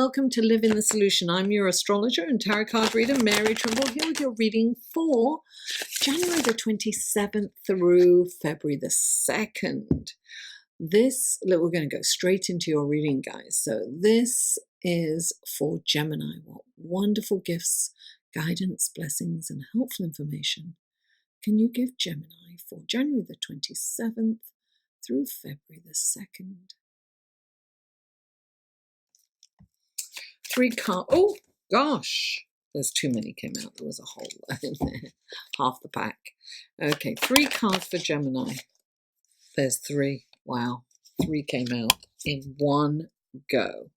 welcome to Live in the Solution. I'm your astrologer and tarot card reader, Mary Trimble, here with your reading for January the 27th through February the 2nd. We're going to go straight into your reading, guys. So this is for Gemini. What wonderful gifts, guidance, blessings, and helpful information can you give Gemini for January the 27th through February the 2nd? Three cards. Oh, gosh. There's too many came out. There was a whole lot in there. Half the pack. Okay, 3 cards for Gemini. There's 3. Wow. 3 came out in one go.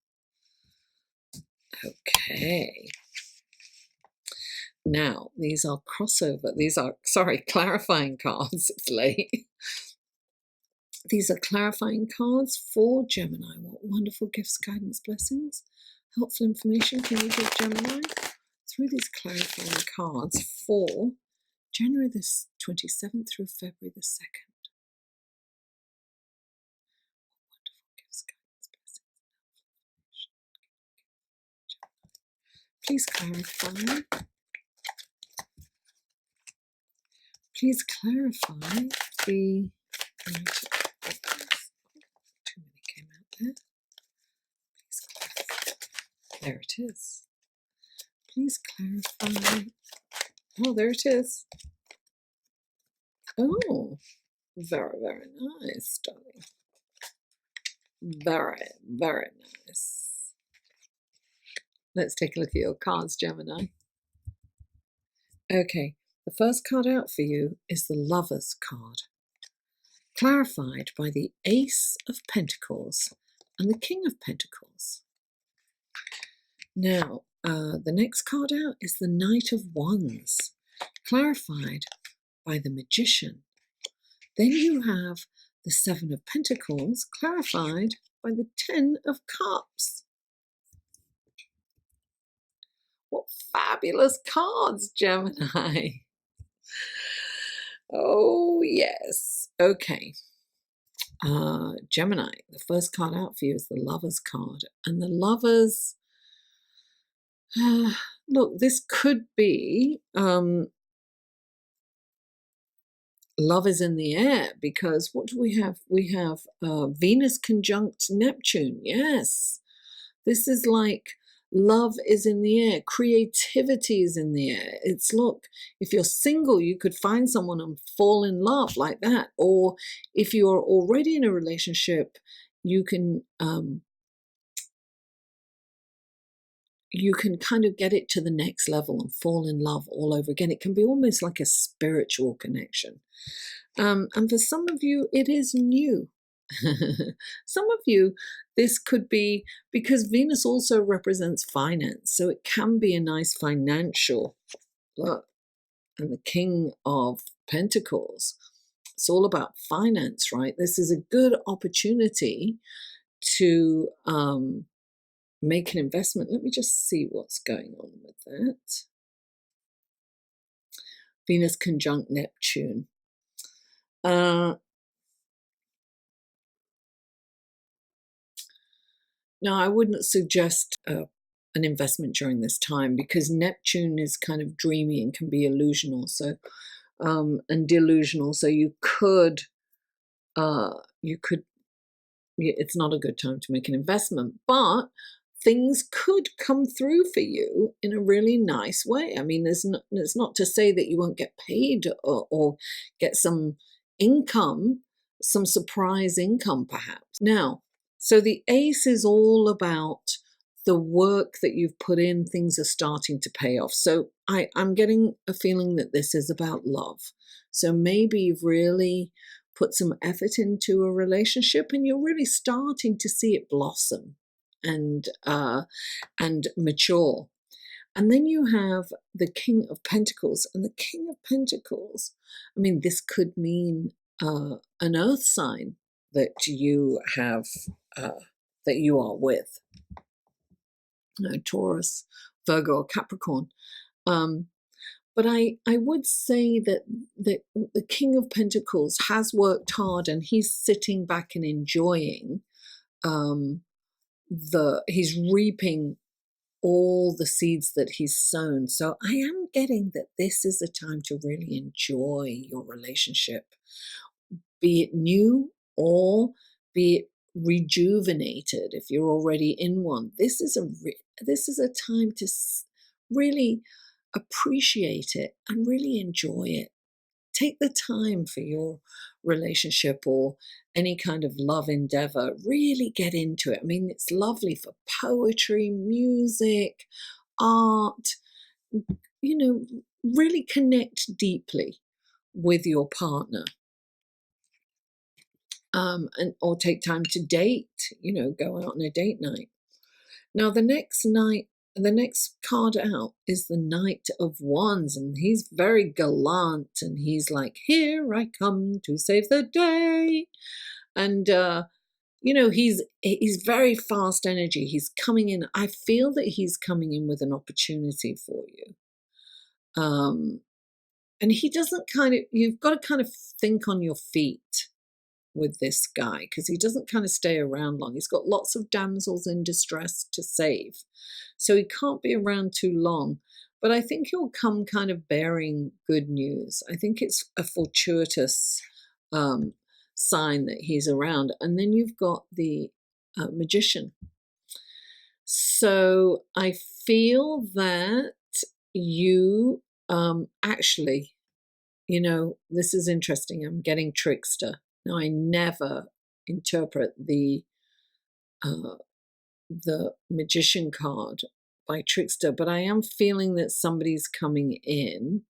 Okay. Now, these are crossover. These are, clarifying cards. It's late. These are clarifying cards for Gemini. What wonderful gifts, guidance, blessings, helpful information can you give Gemini through these clarifying cards for January the 27th through February the 2nd? Wonderful gifts, guidance, blessings, please clarify. Please clarify the... Too many came out there. Please clarify. There it is. Please clarify. Oh, there it is. Oh, very, very nice, darling. Very, very nice. Let's take a look at your cards, Gemini. Okay, the first card out for you is the Lover's card, clarified by the Ace of Pentacles and the King of Pentacles. Now, the next card out is the Knight of Wands, clarified by the Magician. Then you have the 7 of Pentacles, clarified by the 10 of Cups. What fabulous cards, Gemini. Oh, yes. Okay. Gemini, the first card out for you is the Lover's card. And the Lovers, look, this could be love is in the air, because what do we have? We have Venus conjunct Neptune. Yes. This is like love is in the air. Creativity is in the air. It's, look, if you're single, you could find someone and fall in love like that. Or if you're already in a relationship, you can kind of get it to the next level and fall in love all over again. It can be almost like a spiritual connection. And for some of you, it is new. Some of you, this could be because Venus also represents finance. So it can be a nice financial look. And the King of Pentacles, it's all about finance, right? This is a good opportunity to make an investment. Let me just see what's going on with that. Venus conjunct Neptune. Now, I wouldn't suggest an investment during this time, because Neptune is kind of dreamy and can be illusional, so and delusional. So you could, it's not a good time to make an investment, but things could come through for you in a really nice way. I mean, it's not to say that you won't get paid or get some income, some surprise income perhaps. Now, so the Ace is all about the work that you've put in. Things are starting to pay off. So I'm getting a feeling that this is about love. So maybe you've really put some effort into a relationship and you're really starting to see it blossom and mature. And then you have the King of Pentacles, and the King of Pentacles, I mean, this could mean an earth sign that you have, that you are with, Taurus, Virgo, or Capricorn. But I would say that the King of Pentacles has worked hard and he's sitting back and enjoying he's reaping all the seeds that he's sown. So I am getting that this is a time to really enjoy your relationship, be it new or be it rejuvenated if you're already in one. This is a time to really appreciate it and really enjoy it. Take the time for your relationship or any kind of love endeavor. Really get into it. I mean, it's lovely for poetry, music, art. You know, really connect deeply with your partner. Or take time to date, go out on a date night. Now, the next card out is the Knight of Wands, and he's very gallant, and he's like, here I come to save the day. And, he's very fast energy. He's coming in. I feel that he's coming in with an opportunity for you. And he doesn't you've got to kind of think on your feet with this guy, because he doesn't kind of stay around long. He's got lots of damsels in distress to save, so he can't be around too long. But I think he'll come kind of bearing good news. I think it's a fortuitous sign that he's around. And then you've got the Magician. So I feel that you actually, this is interesting. I'm getting Trickster. Now, I never interpret the Magician card by Trickster, but I am feeling that somebody's coming in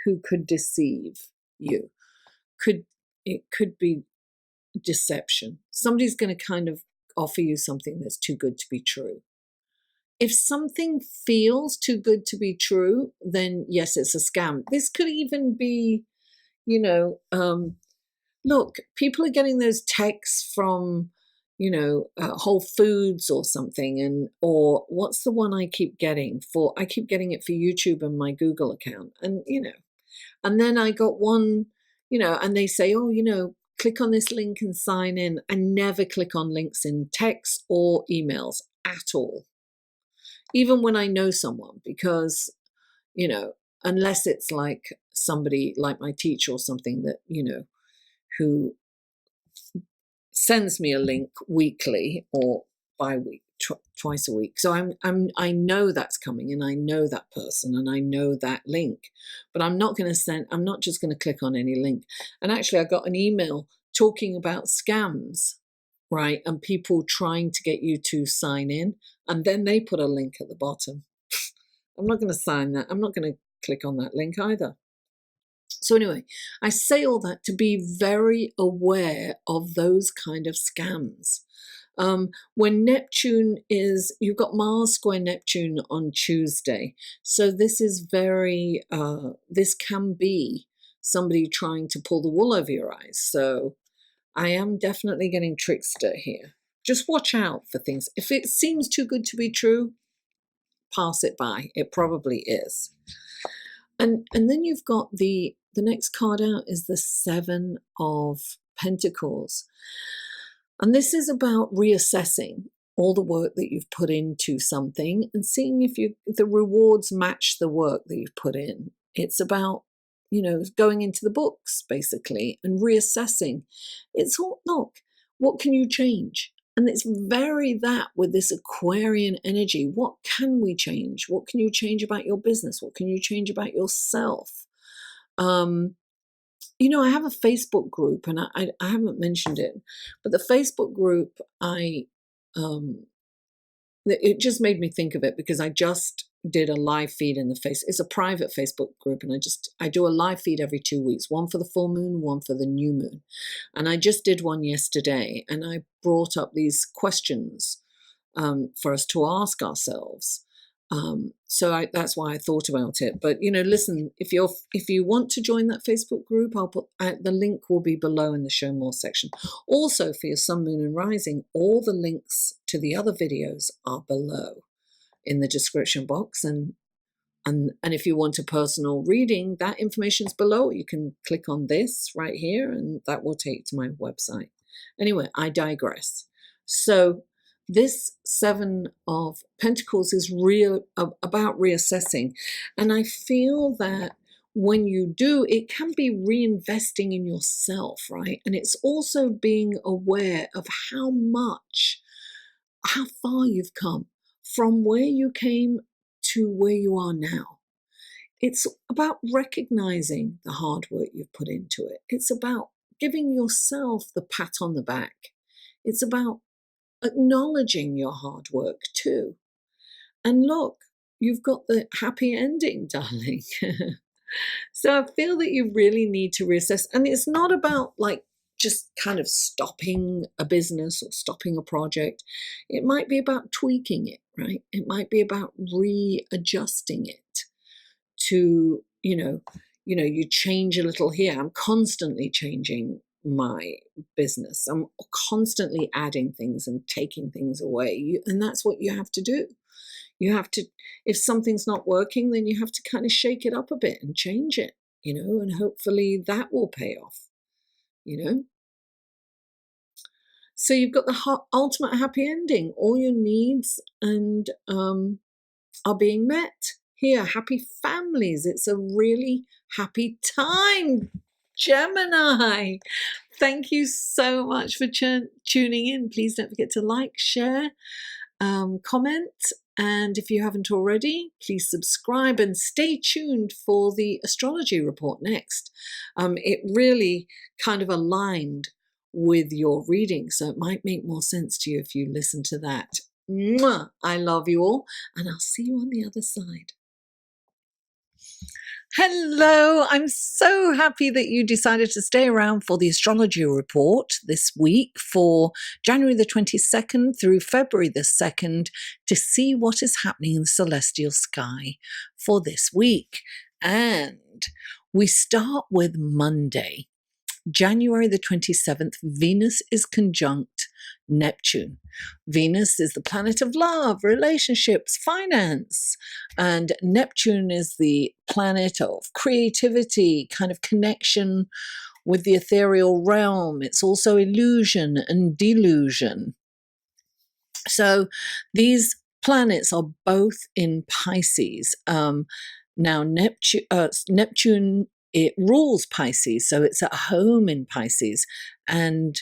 who could deceive you. It could be deception. Somebody's going to kind of offer you something that's too good to be true. If something feels too good to be true, then yes, it's a scam. This could even be, look, people are getting those texts from, Whole Foods or something, or what's the one I keep getting for? I keep getting it for YouTube and my Google account, and and then I got one, and they say, oh, click on this link and sign in. I never click on links in texts or emails at all, even when I know someone, because unless it's like somebody like my teacher or something that who sends me a link weekly or bi-week, twice a week. So I know that's coming, and I know that person, and I know that link. But I'm not just going to click on any link. And actually, I got an email talking about scams, right? And people trying to get you to sign in, and then they put a link at the bottom. I'm not going to sign that. I'm not going to click on that link either. So anyway, I say all that to be very aware of those kind of scams. When Neptune you've got Mars square Neptune on Tuesday. So this is this can be somebody trying to pull the wool over your eyes. So I am definitely getting Trickster here. Just watch out for things. If it seems too good to be true, pass it by. It probably is. And then you've got the next card out is the Seven of Pentacles. And this is about reassessing all the work that you've put into something and seeing if the rewards match the work that you've put in. It's about, going into the books, basically, and reassessing. It's all, look, what can you change? And it's very that with this Aquarian energy. What can we change? What can you change about your business? What can you change about yourself? I have a Facebook group, and I haven't mentioned it, but the Facebook group, it just made me think of it because I just did a live feed in the it's a private Facebook group, and I do a live feed every 2 weeks, one for the full moon, one for the new moon. And I just did one yesterday, and I brought up these questions for us to ask ourselves. So that's why I thought about it. But listen, if you want to join that Facebook group, I'll put the link will be below in the show more section. Also, for your sun, moon, and rising, all the links to the other videos are below in the description box. And if you want a personal reading, that information is below. You can click on this right here, and that will take you to my website. Anyway, I digress. So this Seven of Pentacles is about reassessing. And I feel that when you do, it can be reinvesting in yourself, right? And it's also being aware of how far you've come from where you came to where you are now. It's about recognizing the hard work you've put into it. It's about giving yourself the pat on the back. It's about acknowledging your hard work too. And look, you've got the happy ending, darling. So I feel that you really need to reassess. And it's not about like just kind of stopping a business or stopping a project. It might be about tweaking it, right? It might be about readjusting it to, you change a little here. I'm constantly changing my business. I'm constantly adding things and taking things away. And that's what you have to do. You have to, if something's not working, then you have to kind of shake it up a bit and change it, and hopefully that will pay off, So you've got the ultimate happy ending. All your needs and are being met. Here, happy families. It's a really happy time, Gemini. Thank you so much for tuning in. Please don't forget to like, share, comment, and if you haven't already, please subscribe and stay tuned for the astrology report next. It really kind of aligned with your reading, so it might make more sense to you if you listen to that. Mwah! I love you all, and I'll see you on the other side. Hello, I'm so happy that you decided to stay around for the astrology report this week for January the 22nd through February the 2nd to see what is happening in the celestial sky for this week. And we start with Monday. January the 27th, Venus is conjunct Neptune. Venus is the planet of love, relationships, finance, and Neptune is the planet of creativity, kind of connection with the ethereal realm. It's also illusion and delusion. So these planets are both in Pisces. Now, Neptune, it rules Pisces, so it's at home in Pisces. And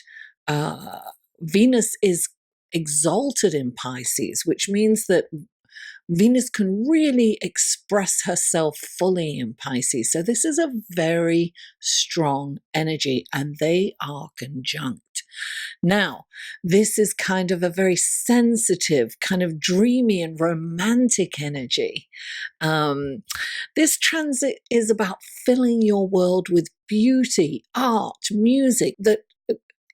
Venus is exalted in Pisces, which means that Venus can really express herself fully in Pisces. So this is a very strong energy, and they are conjunct. Now, this is kind of a very sensitive, kind of dreamy and romantic energy. This transit is about filling your world with beauty, art, music, that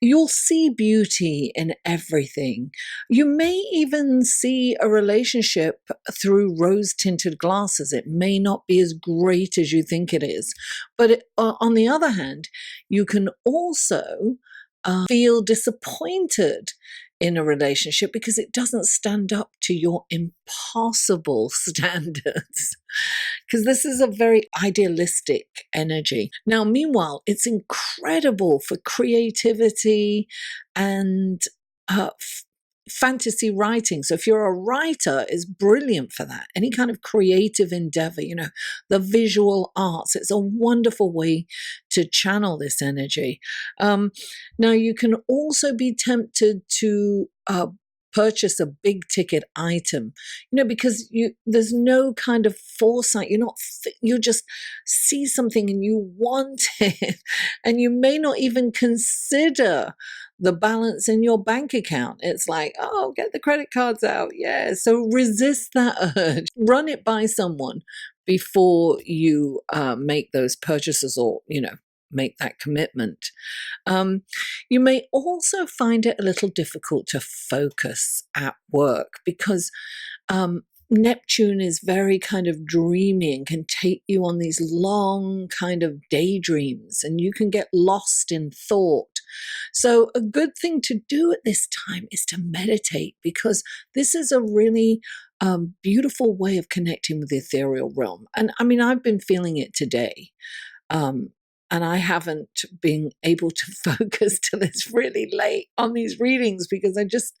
you'll see beauty in everything. You may even see a relationship through rose-tinted glasses. It may not be as great as you think it is. But on the other hand, you can also feel disappointed in a relationship because it doesn't stand up to your impossible standards. Because this is a very idealistic energy. Now, meanwhile, it's incredible for creativity and fantasy writing. So if you're a writer, it's brilliant for that. Any kind of creative endeavor, the visual arts, it's a wonderful way to channel this energy. Now, you can also be tempted to purchase a big ticket item, because there's no kind of foresight. You just see something and you want it, and you may not even consider the balance in your bank account. It's like, oh, get the credit cards out. Yeah. So resist that urge. Run it by someone before you make those purchases or, make that commitment. You may also find it a little difficult to focus at work because Neptune is very kind of dreamy and can take you on these long kind of daydreams, and you can get lost in thought. So a good thing to do at this time is to meditate, because this is a really beautiful way of connecting with the ethereal realm. And I mean, I've been feeling it today. and I haven't been able to focus till it's really late on these readings because I just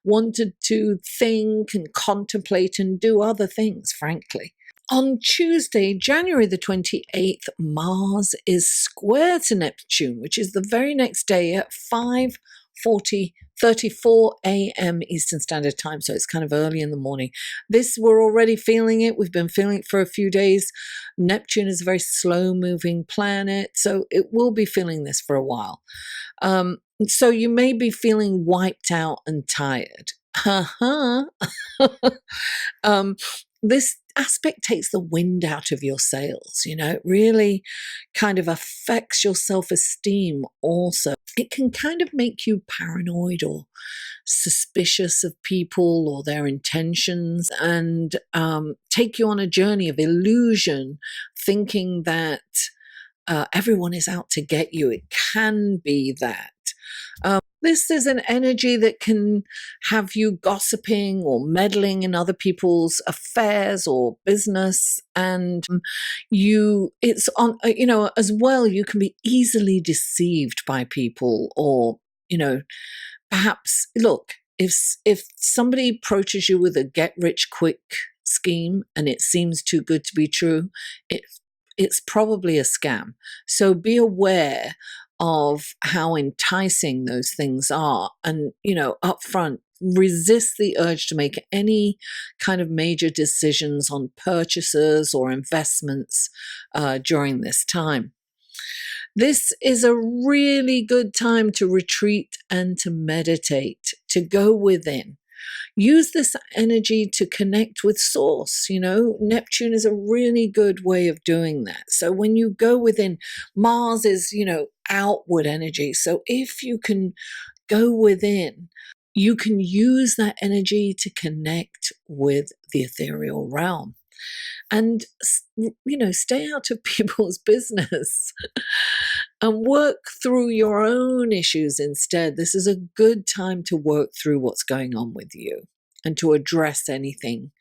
wanted to think and contemplate and do other things, frankly. On Tuesday, January the 28th, Mars is square to Neptune, which is the very next day at 5:34 a.m. Eastern Standard Time. So it's kind of early in the morning. This, we're already feeling it. We've been feeling it for a few days. Neptune is a very slow-moving planet, so it will be feeling this for a while. So you may be feeling wiped out and tired. This aspect takes the wind out of your sails, it really kind of affects your self-esteem also. It can kind of make you paranoid or suspicious of people or their intentions, and take you on a journey of illusion, thinking that everyone is out to get you. It can be that. This is an energy that can have you gossiping or meddling in other people's affairs or business, and it's on, as well, you can be easily deceived by people, or, perhaps, look, if somebody approaches you with a get-rich-quick scheme and it seems too good to be true, it's probably a scam. So be aware of how enticing those things are, and up front, resist the urge to make any kind of major decisions on purchases or investments during this time. This is a really good time to retreat and to meditate, to go within. Use this energy to connect with source. Neptune is a really good way of doing that. So when you go within, Mars is, outward energy. So if you can go within, you can use that energy to connect with the ethereal realm. And, stay out of people's business and work through your own issues instead. This is a good time to work through what's going on with you and to address anything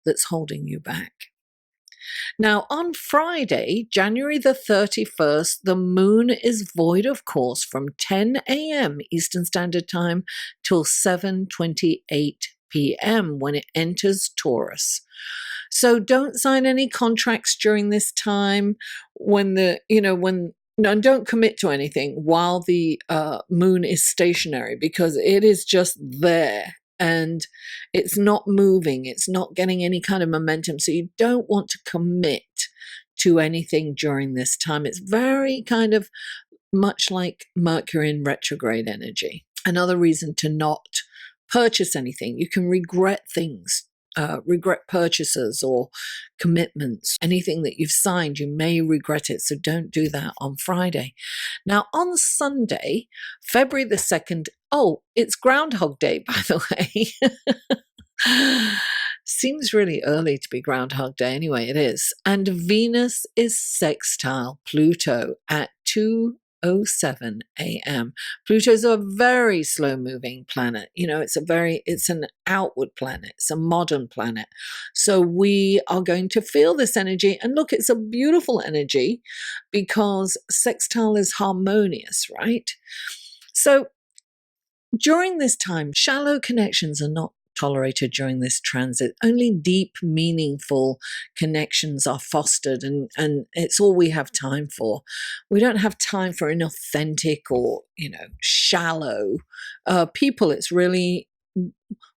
that's holding you back. Now, on Friday, January the 31st, the moon is void of course from 10 a.m. Eastern Standard Time till 7:28 p.m. when it enters Taurus. So don't sign any contracts during this time don't commit to anything while the moon is stationary, because it is just there and it's not moving. It's not getting any kind of momentum. So you don't want to commit to anything during this time. It's very kind of much like Mercury in retrograde energy. Another reason to not purchase anything. You can regret things. Regret purchases or commitments. Anything that you've signed, you may regret it, so don't do that on Friday. Now, on Sunday, February the 2nd, it's Groundhog Day, by the way. Seems really early to be Groundhog Day. Anyway, it is. And Venus is sextile Pluto at 2:07 a.m. Pluto's a very slow-moving planet. It's an outward planet. It's a modern planet. So we are going to feel this energy. And look, it's a beautiful energy because sextile is harmonious, right? So during this time, shallow connections are not tolerated during this transit. Only deep, meaningful connections are fostered, and it's all we have time for. We don't have time for inauthentic or, shallow people. It's really,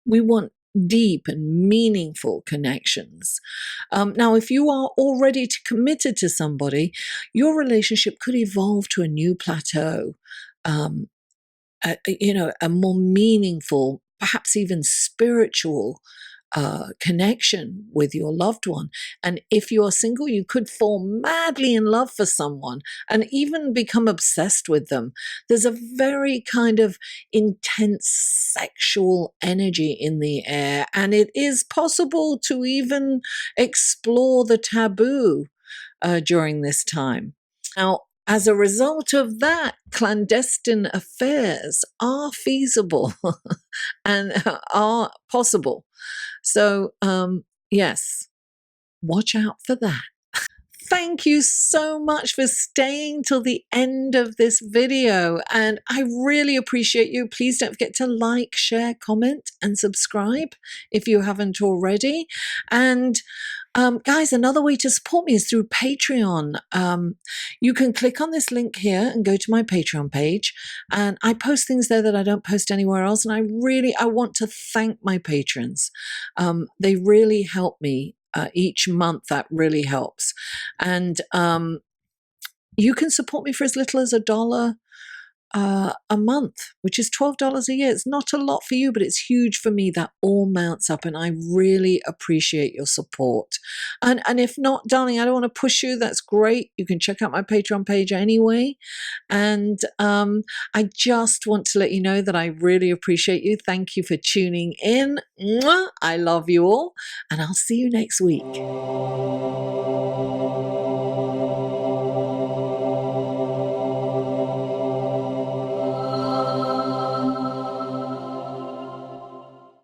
we want deep and meaningful connections. Now, if you are already committed to somebody, your relationship could evolve to a new plateau, a more meaningful, perhaps even spiritual connection with your loved one. And if you are single, you could fall madly in love for someone and even become obsessed with them. There's a very kind of intense sexual energy in the air, and it is possible to even explore the taboo during this time. Now, as a result of that, clandestine affairs are feasible and are possible. So, yes, watch out for that. thank you so much for staying till the end of this video, and I really appreciate you. Please don't forget to like, share, comment, and subscribe if you haven't already. And guys, another way to support me is through Patreon. You can click on this link here and go to my Patreon page, and I post things there that I don't post anywhere else. And I want to thank my patrons. They really help me each month. That really helps. And you can support me for as little as $1 a month, which is $12 a year. It's not a lot for you, but it's huge for me. That all mounts up, and I really appreciate your support. And if not, darling, I don't want to push you. That's great. You can check out my Patreon page anyway. And I just want to let you know that I really appreciate you. Thank you for tuning in. Mwah! I love you all, and I'll see you next week.